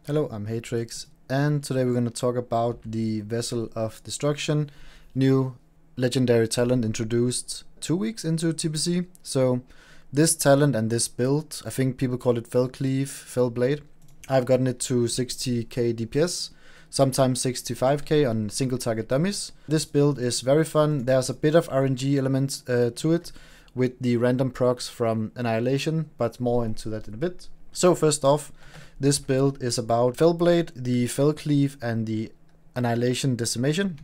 Hello, I'm HeyTrix, and today we're going to talk about the Vessel of Destruction, new legendary talent introduced 2 weeks into TBC. So this talent and this build, I think people call it Fel Cleave, Felblade. I've gotten it to 60k DPS, sometimes 65k on single target dummies. This build is very fun. There's a bit of RNG element to it with the random procs from Annihilation, but more into that in a bit. So first off, this build is about Felblade, the Fel Cleave, and the Annihilan Decimation.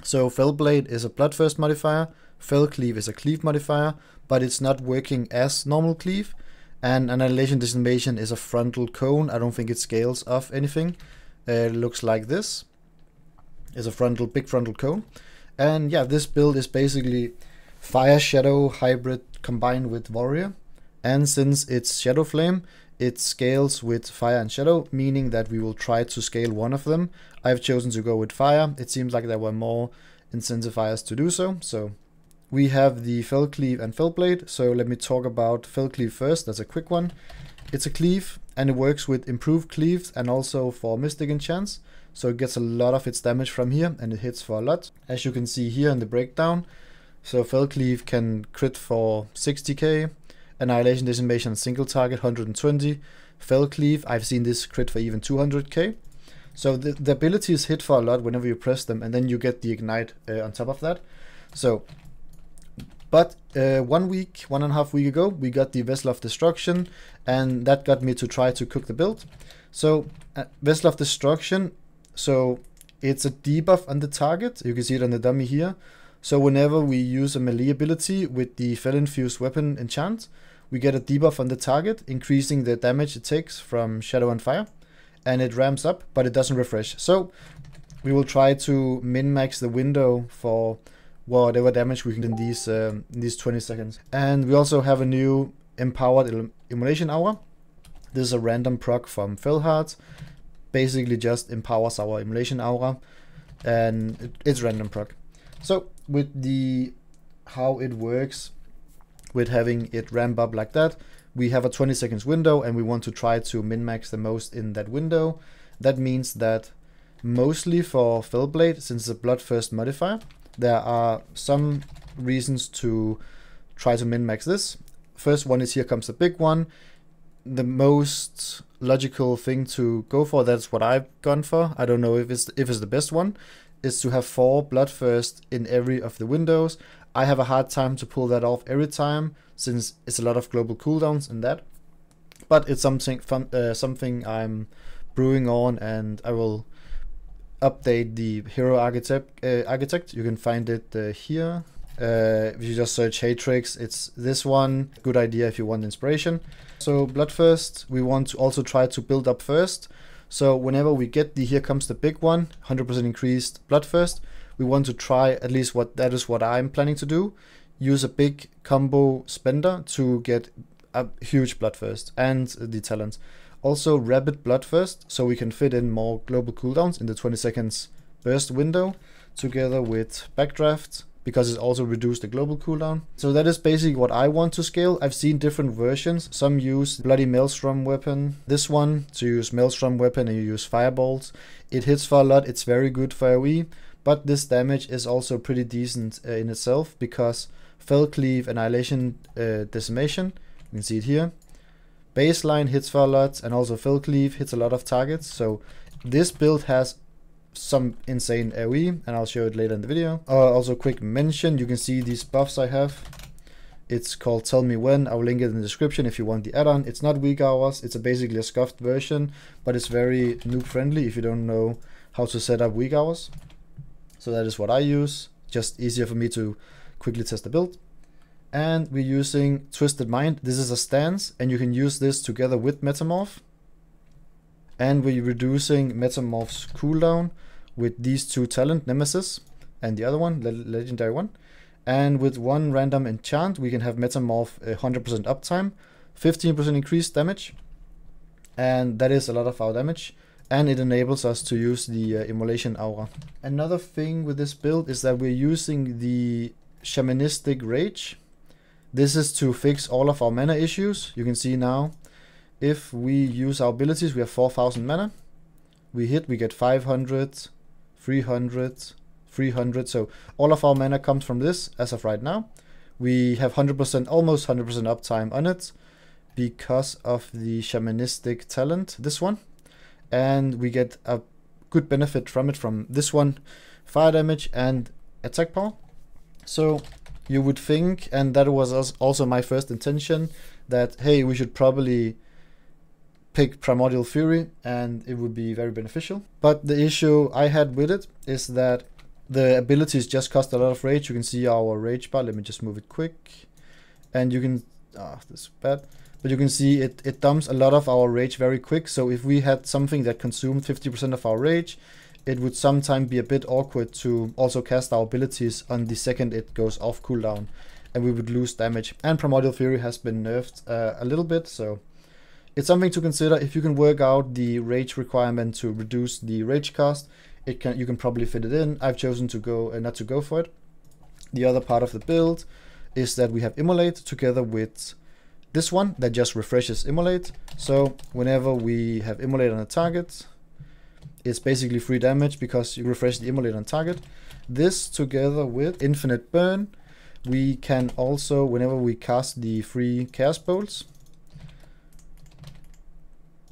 So Felblade is a Bloodthirst modifier, Fel Cleave is a Cleave modifier, but it's not working as normal Cleave. And Annihilan Decimation is a frontal cone. I don't think it scales off anything. It looks like this. It's a big frontal cone. And yeah, this build is basically Fire Shadow hybrid combined with Warrior. And since it's Shadow Flame, it scales with Fire and Shadow, meaning that we will try to scale one of them. I've chosen to go with Fire. It seems like there were more incentivizers to do so. So we have the Fel Cleave and Felblade. So let me talk about Fel Cleave first. That's a quick one. It's a cleave and it works with improved cleaves and also for Mystic Enchants. So it gets a lot of its damage from here and it hits for a lot. As you can see here in the breakdown. So Fel Cleave can crit for 60k. Annihilan Decimation single target 120. Fel Cleave, I've seen this crit for even 200k. So the abilities hit for a lot whenever you press them, and then you get the ignite on top of that. So, but 1 week, 1.5 weeks ago, we got the Vessel of Destruction, and that got me to try to cook the build. So Vessel of Destruction, so it's a debuff on the target. You can see it on the dummy here. So whenever we use a melee ability with the Fel Infused Weapon enchant, we get a debuff on the target, increasing the damage it takes from Shadow and Fire. And it ramps up, but it doesn't refresh. So we will try to min-max the window for whatever damage we can in these 20 seconds. And we also have a new Empowered Immolation Aura. This is a random proc from Felhard. Basically just empowers our Immolation Aura. And it's random proc. So with how it works, with having it ramp up like that, we have a 20 seconds window and we want to try to min-max the most in that window. That means that mostly for Felblade, since it's a Bloodthirst modifier, there are some reasons to try to min-max this. First one is, here comes the big one. The most logical thing to go for, that's what I've gone for. I don't know if it's the best one, is to have 4 Bloodthirst in every of the windows. I have a hard time to pull that off every time, since it's a lot of global cooldowns in that. But it's something fun, something I'm brewing on, and I will update the hero architect. You can find it here. If you just search HeyTrix, it's this one. Good idea if you want inspiration. So Bloodthirst, we want to also try to build up first. So whenever we get the here comes the big one, 100% increased Bloodthirst, we want to try, at least that is what I'm planning to do, use a big combo spender to get a huge Bloodthirst and the talent. Also rapid Bloodthirst, so we can fit in more global cooldowns in the 20 seconds burst window, together with Backdraft, because it also reduced the global cooldown. So that is basically what I want to scale. I've seen different versions. Some use Bloody Maelstrom Weapon. This one, to use Maelstrom Weapon and you use Firebolts. It hits for a lot, it's very good for AoE, but this damage is also pretty decent in itself, because Fel Cleave and Annihilan Decimation, you can see it here. Baseline hits for a lot, and also Fel Cleave hits a lot of targets. So this build has some insane AoE, and I'll show it later in the video. Also quick mention, you can see these buffs I have. It's called Tell Me When. I'll link it in the description if you want the add-on. It's not weak hours, it's basically a scuffed version, but it's very noob friendly if you don't know how to set up weak hours. So that is what I use, just easier for me to quickly test the build. And we're using Twisted Mind. This is a stance, and you can use this together with Metamorph. And we're reducing Metamorph's cooldown with these 2 talent, Nemesis, and the other one, legendary one. And with 1 random enchant, we can have Metamorph 100% uptime, 15% increased damage, and that is a lot of our damage. And it enables us to use the Immolation Aura. Another thing with this build is that we're using the Shamanistic Rage. This is to fix all of our mana issues. You can see now, if we use our abilities, we have 4000 mana. we hit, we get 500, 300, 300. So all of our mana comes from this as of right now. We have 100%, almost 100% uptime on it because of the Shamanistic talent, this one. And we get a good benefit from it, from this one, fire damage and attack power. So you would think, and that was also my first intention, that hey, we should probably pick Primordial Fury and it would be very beneficial. But the issue I had with it is that the abilities just cost a lot of rage. You can see our rage bar. Let me just move it quick. And you can, this is bad. But you can see it dumps a lot of our rage very quick. So if we had something that consumed 50% of our rage, it would sometimes be a bit awkward to also cast our abilities on the second it goes off cooldown. And we would lose damage. And Primordial Fury has been nerfed a little bit. So it's something to consider. If you can work out the rage requirement to reduce the rage cost, you can probably fit it in. I've chosen to go not to go for it. The other part of the build is that we have Immolate together with this one that just refreshes Immolate. So whenever we have Immolate on a target, it's basically free damage because you refresh the Immolate on target. This together with Infinite Burn, we can also, whenever we cast the free Chaos Bolts,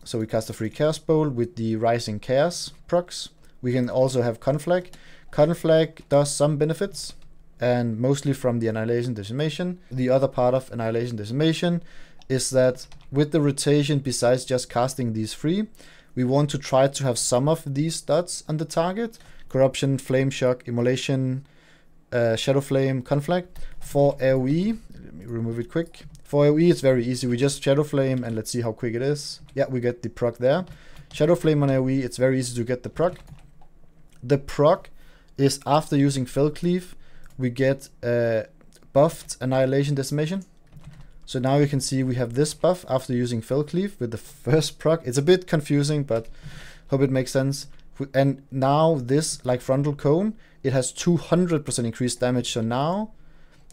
so we cast a free Chaos Bolt with the Rising Chaos procs. We can also have Conflag. Conflag does some benefits, and mostly from the Annihilation Decimation. The other part of Annihilation Decimation is that with the rotation, besides just casting these free, we want to try to have some of these dots on the target. Corruption, Flame Shock, Immolation, Shadow Flame, Conflag. For AoE, let me remove it quick. For AoE it's very easy, we just Shadow Flame and let's see how quick it is. Yeah, we get the proc there. Shadow Flame on AoE, it's very easy to get the proc. The proc is after using Fel Cleave, we get buffed Annihilation Decimation. So now you can see we have this buff after using Fel Cleave with the first proc. It's a bit confusing, but hope it makes sense. And now this, like Frontal Cone, it has 200% increased damage. So now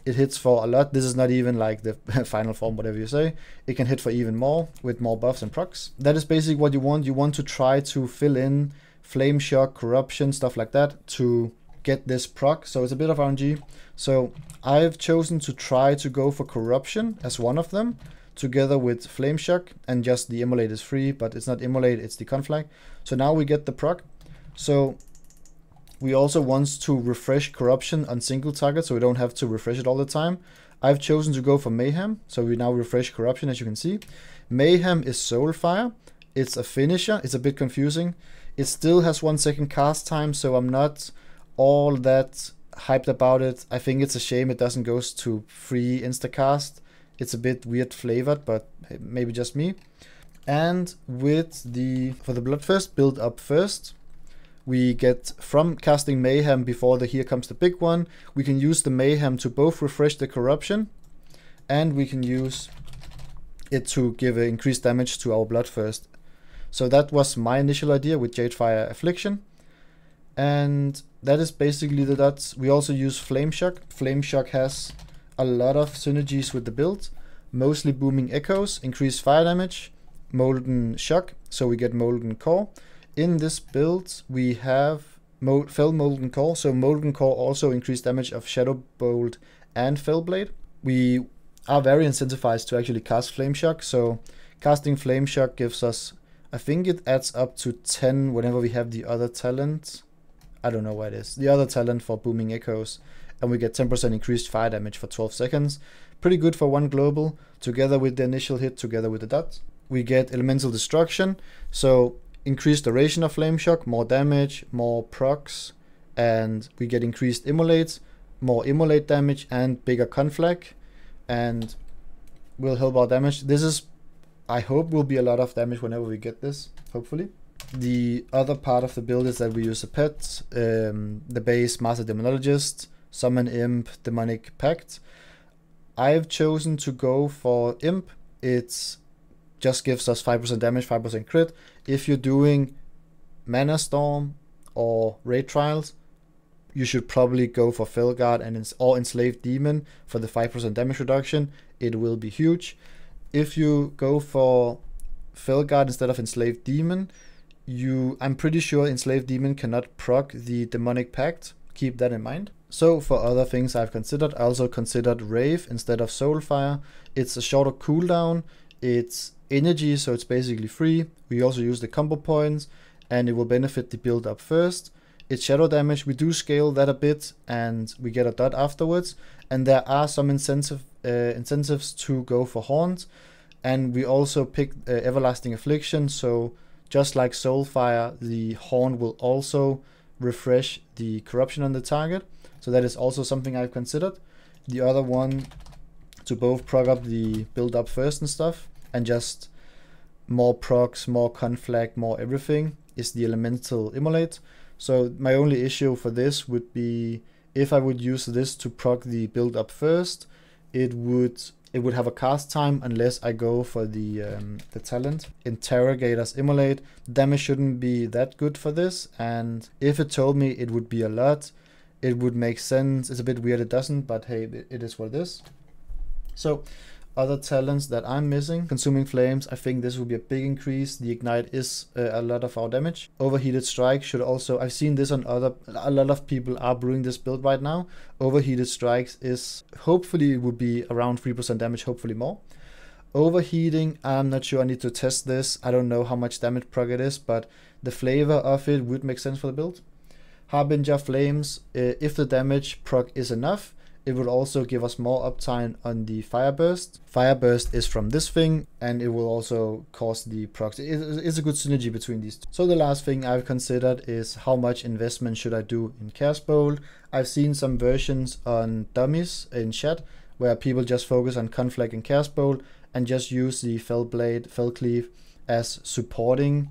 it hits for a lot. This is not even like the final form, whatever you say. It can hit for even more with more buffs and procs. That is basically what you want. You want to try to fill in Flame Shock, Corruption, stuff like that to get this proc. So it's a bit of RNG. So I've chosen to try to go for Corruption as one of them, together with Flame Shock, and just the Immolate is free, but it's not Immolate, it's the Conflag. So now we get the proc. So we also want to refresh Corruption on single target, so we don't have to refresh it all the time. I've chosen to go for Mayhem, so we now refresh Corruption, as you can see. Mayhem is Soulfire. It's a finisher. It's a bit confusing. It still has 1 second cast time, so I'm not all that hyped about it. I think it's a shame it doesn't go to free instacast. It's a bit weird flavored, but maybe just me. And with for the Bloodthirst build up first, we get from casting Mayhem before the Here Comes the Big One, we can use the Mayhem to both refresh the Corruption, and we can use it to give increased damage to our Bloodthirst. So that was my initial idea with Jadefire Affliction. And that is basically the dots. We also use Flame Shock. Flame Shock has a lot of synergies with the build. Mostly Booming Echoes, increased fire damage, Molten Shock, so we get Molten Core. In this build we have Fel Molten Core, so Molten Core also increased damage of Shadow Bolt and Felblade. We are very incentivized to actually cast Flame Shock, so casting Flame Shock gives us, I think it adds up to 10 whenever we have the other talent. I don't know what it is. The other talent for Booming Echoes. And we get 10% increased fire damage for 12 seconds. Pretty good for one global, together with the initial hit, together with the dot. We get Elemental Destruction, so increased duration of Flame Shock, more damage, more procs, and we get increased Immolates, more Immolate damage, and bigger Conflag, and will help our damage. This is, I hope, will be a lot of damage whenever we get this, hopefully. The other part of the build is that we use a pet, the base Master Demonologist, Summon Imp, Demonic Pact. I've chosen to go for Imp. It just gives us 5% damage, 5% crit. If you're doing Mana Storm or Raid Trials, you should probably go for Felguard or Enslaved Demon for the 5% damage reduction. It will be huge. If you go for Felguard instead of Enslaved Demon, I'm pretty sure Enslave Demon cannot proc the Demonic Pact. Keep that in mind. So for other things I've considered, I also considered Rave instead of Soulfire. It's a shorter cooldown, it's energy, so it's basically free. We also use the combo points, and it will benefit the build up first. It's shadow damage, we do scale that a bit, and we get a dot afterwards. And there are some incentives to go for Haunt. And we also picked Everlasting Affliction, so just like Soulfire, the Horn will also refresh the corruption on the target. So that is also something I've considered. The other one, to both proc up the build up first and stuff, and just more procs, more conflag, more everything, is the Elemental Immolate. So my only issue for this would be, if I would use this to proc the build up first, it would have a cast time unless I go for the talent. Interrogator's Immolate. Damage shouldn't be that good for this, and if it told me it would be a lot, it would make sense. It's a bit weird it doesn't, but hey, it is what it is. So other talents that I'm missing: Consuming Flames. I think this will be a big increase. The Ignite is a lot of our damage. Overheated Strike should also, I've seen this on a lot of people are brewing this build right now. Overheated Strikes is, hopefully it would be around 3% damage, hopefully more. Overheating, I'm not sure, I need to test this. I don't know how much damage proc it is, but the flavor of it would make sense for the build. Harbinger Flames, if the damage proc is enough, it will also give us more uptime on the Fire Burst. Fire Burst is from this thing, and it will also cause the procs. It's a good synergy between these two. So the last thing I've considered is how much investment should I do in Chaos Bolt. I've seen some versions on dummies in chat where people just focus on Conflag and Chaos Bolt and just use the Felblade, Fel Cleave as supporting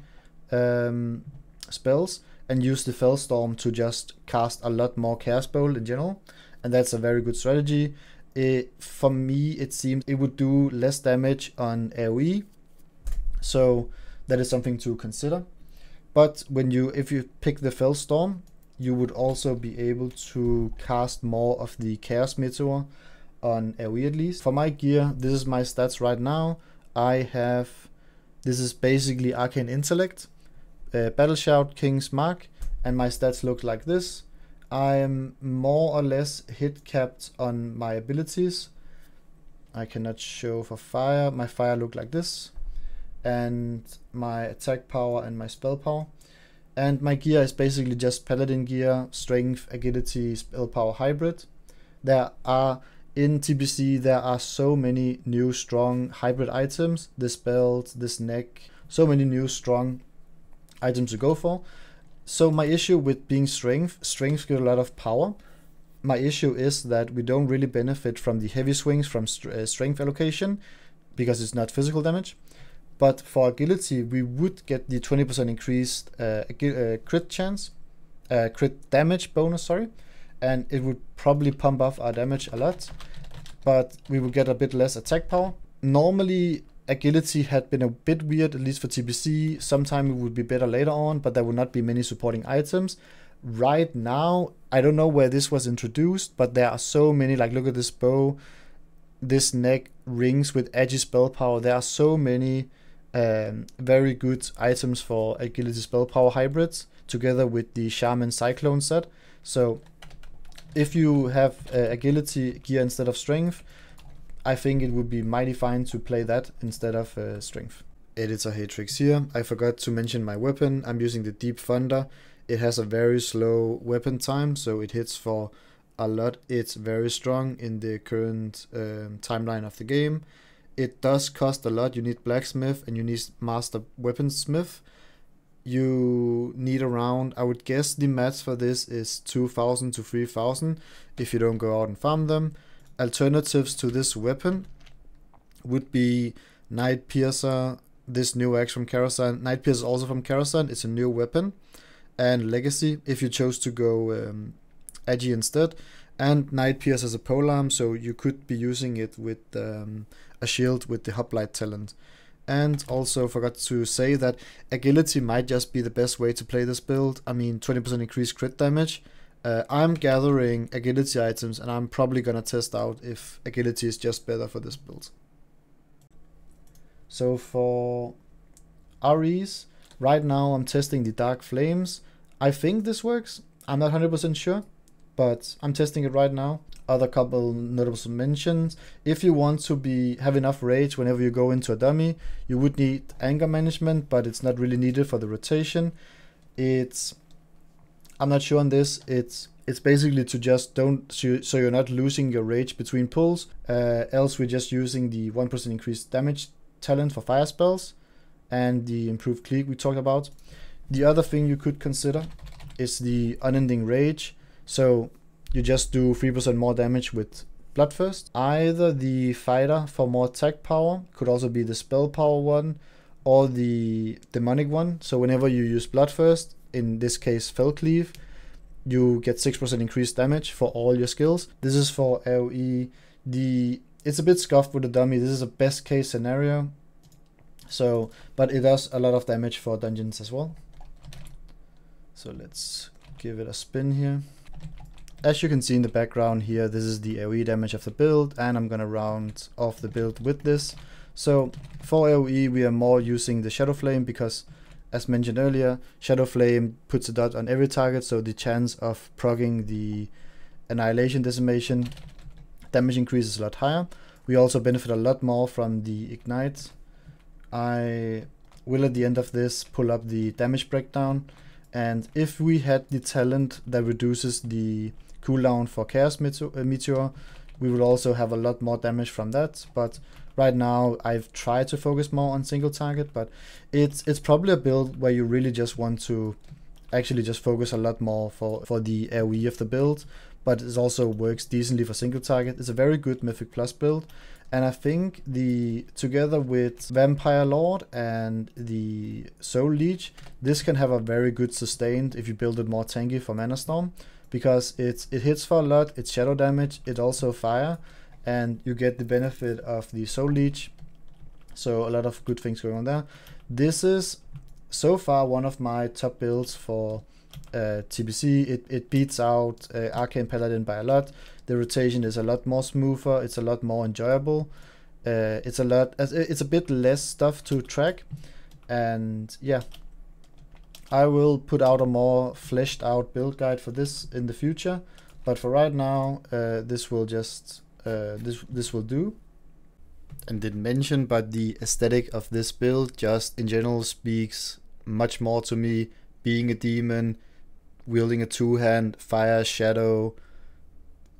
spells, and use the Fel Storm to just cast a lot more Chaos Bolt in general. And that's a very good strategy. For me, it seems it would do less damage on AoE, so that is something to consider. But if you pick the Fel Storm, you would also be able to cast more of the Chaos Meteor on AoE at least. For my gear, this is my stats right now. This is basically Arcane Intellect, Battle Shout, King's Mark, and my stats look like this. I'm more or less hit capped on my abilities. I cannot show for fire. My fire look like this, and my attack power and my spell power. And my gear is basically just paladin gear, strength, agility, spell power hybrid. In TBC there are so many new strong hybrid items. This belt, this neck, so many new strong items to go for. So my issue with being strength gives a lot of power. My issue is that we don't really benefit from the heavy swings from strength allocation because it's not physical damage. But for agility, we would get the 20% increased crit damage bonus, and it would probably pump up our damage a lot, but we would get a bit less attack power. Normally, agility had been a bit weird, at least for TBC. Sometime it would be better later on, but there would not be many supporting items. Right now, I don't know where this was introduced, but there are so many, like look at this bow, this neck, rings with edgy spell power. There are so many very good items for agility spell power hybrids together with the Shaman Cyclone set. So if you have agility gear instead of strength, I think it would be mighty fine to play that instead of strength. Editor HeyTrix here. I forgot to mention my weapon. I'm using the Deep Thunder. It has a very slow weapon time, so it hits for a lot. It's very strong in the current timeline of the game. It does cost a lot. You need Blacksmith and you need Master Weaponsmith. You need around, I would guess the max for this is 2,000 to 3,000 if you don't go out and farm them. Alternatives to this weapon would be Night Piercer, this new axe from Karasan. Night Piercer is also from Karasan, it's a new weapon. And Legacy, if you chose to go Agi instead. And Night Piercer as a polearm, so you could be using it with a shield with the Hoplite talent. And also forgot to say that Agility might just be the best way to play this build. I mean, 20% increased crit damage. I'm gathering agility items and I'm probably gonna test out if agility is just better for this build. So for REs, Right now I'm testing the Dark Flames. I think this works. I'm not 100% sure, but I'm testing it right now. Other couple notable mentions: if you want to have enough rage whenever you go into a dummy, you would need anger management, but it's not really needed for the rotation. I'm not sure on this. It's basically to just so you're not losing your rage between pulls. Else we're just using the 1% increased damage talent for fire spells and the improved cleave we talked about. The other thing you could consider is the unending rage. So you just do 3% more damage with Bloodthirst. Either the fighter for more attack power, could also be the spell power one, or the demonic one. So whenever you use Bloodthirst, in this case Fel Cleave, you get 6% increased damage for all your skills. This is for AoE. It's a bit scuffed with the dummy. This is a best case scenario. So, but it does a lot of damage for dungeons as well. So let's give it a spin here. As you can see in the background here, this is the AoE damage of the build, and I'm gonna round off the build with this. So for AoE we are more using the Shadow Flame because, as mentioned earlier, Shadow Flame puts a dot on every target, so the chance of proccing the Annihilation Decimation damage increase is a lot higher. We also benefit a lot more from the Ignite. I will at the end of this pull up the damage breakdown, and if we had the talent that reduces the cooldown for Chaos Meteor, we will also have a lot more damage from that. But right now I've tried to focus more on single target, but it's probably a build where you really just want to actually just focus a lot more for the AoE of the build, but it also works decently for single target. It's a very good Mythic Plus build, and I think together with Vampire Lord and the Soul Leech, this can have a very good sustained if you build it more tanky for Mana Storm, because it hits for a lot, it's shadow damage, it also fire, and you get the benefit of the Soul Leech. So a lot of good things going on there. This is so far one of my top builds for TBC. It beats out Arcane Paladin by a lot. The rotation is a lot more smoother, it's a lot more enjoyable. It's a bit less stuff to track, and yeah, I will put out a more fleshed out build guide for this in the future, but for right now this will just this will do. And didn't mention, but the aesthetic of this build just in general speaks much more to me. Being a demon, wielding a two-hand, fire, shadow,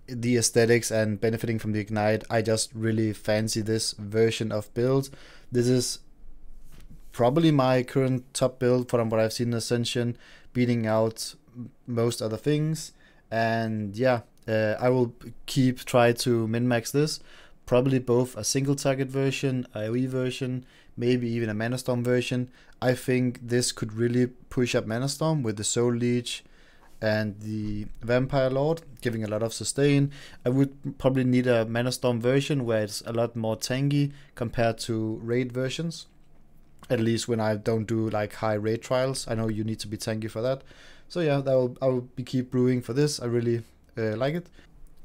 the aesthetics and benefiting from the Ignite, I just really fancy this version of build. This is probably my current top build from what I've seen in Ascension, beating out most other things. And yeah, I will try to min-max this. Probably both a single target version, AoE version, maybe even a Mana Storm version. I think this could really push up Mana Storm with the Soul Leech and the Vampire Lord, giving a lot of sustain. I would probably need a Mana Storm version where it's a lot more tanky compared to raid versions. At least when I don't do like high raid trials, I know you need to be tanky for that. So yeah, I will keep brewing for this. I really like it.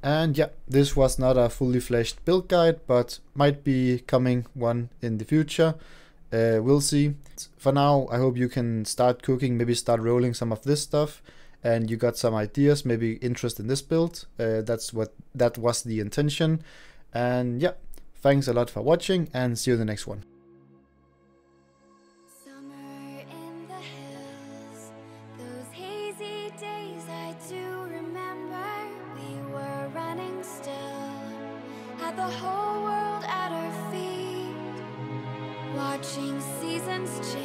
And yeah, this was not a fully fleshed build guide, but might be coming one in the future. We'll see. For now, I hope you can start cooking, maybe start rolling some of this stuff, and you got some ideas, maybe interest in this build. That was the intention. And yeah, thanks a lot for watching, and see you in the next one. The whole world at our feet, watching seasons change.